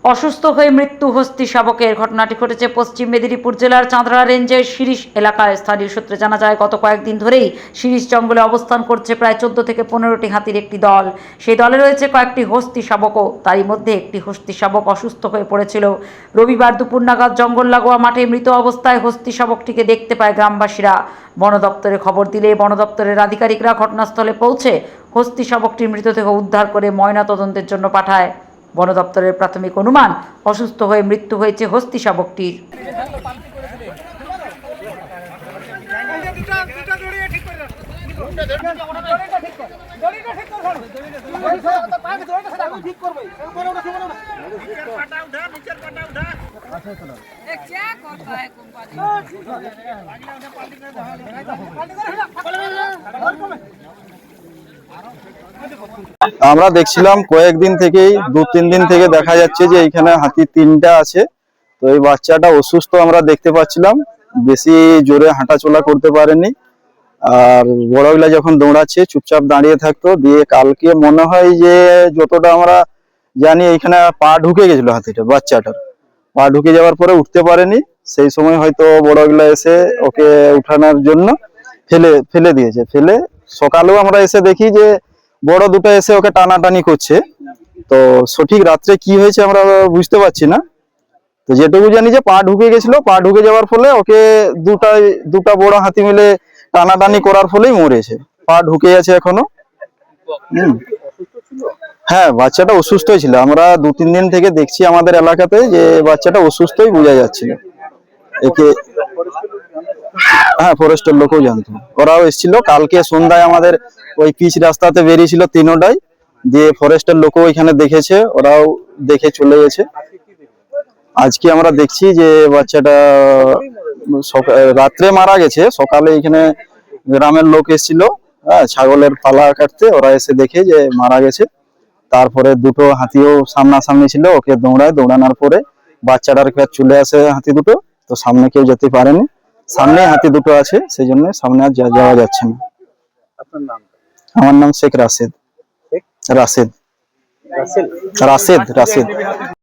অসুস্থ হয়ে মৃত্যু হস্তি শাবকের। ঘটনাটি ঘটেছে পশ্চিম মেদিনীপুর জেলার চাঁদড়া রেঞ্জের শিরিশ এলাকায়। স্থানীয় সূত্রে জানা যায়, গত কয়েকদিন ধরেই শিরিশ জঙ্গলে অবস্থান করছে প্রায় 14 থেকে 15টি হাতির একটি দল। সেই দলে রয়েছে কয়েকটি হস্তি শাবকও। তারই মধ্যে একটি হস্তি শাবক অসুস্থ হয়ে পড়েছিল। রবিবার দুপুর নাগাদ জঙ্গল লাগোয়া মাঠে মৃত অবস্থায় হস্তি শাবকটিকে দেখতে পায় গ্রামবাসীরা। বন দপ্তরে খবর দিলে বন দপ্তরের আধিকারিকরা ঘটনাস্থলে পৌঁছে হস্তি শাবকটির মৃতদেহ উদ্ধার করে ময়নাতদন্তের জন্য পাঠায়। বন দপ্তরের প্রাথমিক অনুমান, অসুস্থ হয়ে মৃত্যু হয়েছে হস্তি শাবকটির। আমরা দেখছিলাম কয়েকদিন থেকেই, 2-3 দিন থেকে দেখা যাচ্ছে যে এখানে হাতি 3টা আছে। তো এই বাচ্চাটা অসুস্থ আমরা দেখতে পাচ্ছিলাম, বেশি জোরে হাঁটাচলা করতে পারেনি। আর বড়গুলা যখন দৌড়াচ্ছে চুপচাপ দাঁড়িয়ে থাকতো। দিয়ে কালকে মনে হয় যে যতটা আমরা জানি এখানে পা ঢুকে গেছিল হাতিটা, বাচ্চাটার পা ঢুকে যাওয়ার পরে উঠতে পারেনি। সেই সময় হয়তো বড়গুলা এসে ওকে উঠানোর জন্য ফেলে দিয়েছে। ফেলে সকালেও আমরা এসে দেখি যে বড় দুটো এসে ওকে টানাটানি করছে। তো সঠিক রাত্রে কি হয়েছে আমরা বুঝতে পারছি না। তো যেটুকু জানি যে পা ঢুকে গেছিল, পা ঢুকে যাওয়ার ফলে ওকে দুটা বড় হাতি মিলে টানাটানি করার ফলেই মরেছে। পা ঢুকে আছে এখনো। হ্যাঁ, বাচ্চাটা অসুস্থই ছিল। আমরা 2-3 দিন থেকে দেখছি আমাদের এলাকাতে যে বাচ্চাটা অসুস্থই বোঝা যাচ্ছিল। একে হ্যাঁ, ফরেস্টের লোকও জানতো, ওরাও এসেছিল। কালকে সন্ধ্যায় আমাদের ওই পিচ রাস্তাতে বেরিয়েছিল তিনোটাই, দিয়ে ফরেস্টের লোকও এখানে দেখেছে, ওরাও দেখে চলে গেছে। আজকে আমরা দেখছি যে বাচ্চাটা রাত্রে মারা গেছে। সকালে এখানে গ্রামের লোক এসেছিল, হ্যাঁ, ছাগলের পালা কাটতে। ওরা এসে দেখে যে মারা গেছে। তারপরে দুটো হাতিও সামনাসামনি ছিল, ওকে দৌড়ানোর পরে বাচ্চাটার কাছে চলে আসে হাতি দুটো। তো সামনে কেউ যেতে পারেনি, সামনে হাতি দুটো আছে, সেই জন্য সামনে আর যাওয়া যাচ্ছে না। আপনার নাম? আমার নাম শেখ রাশেদ। রাশেদ।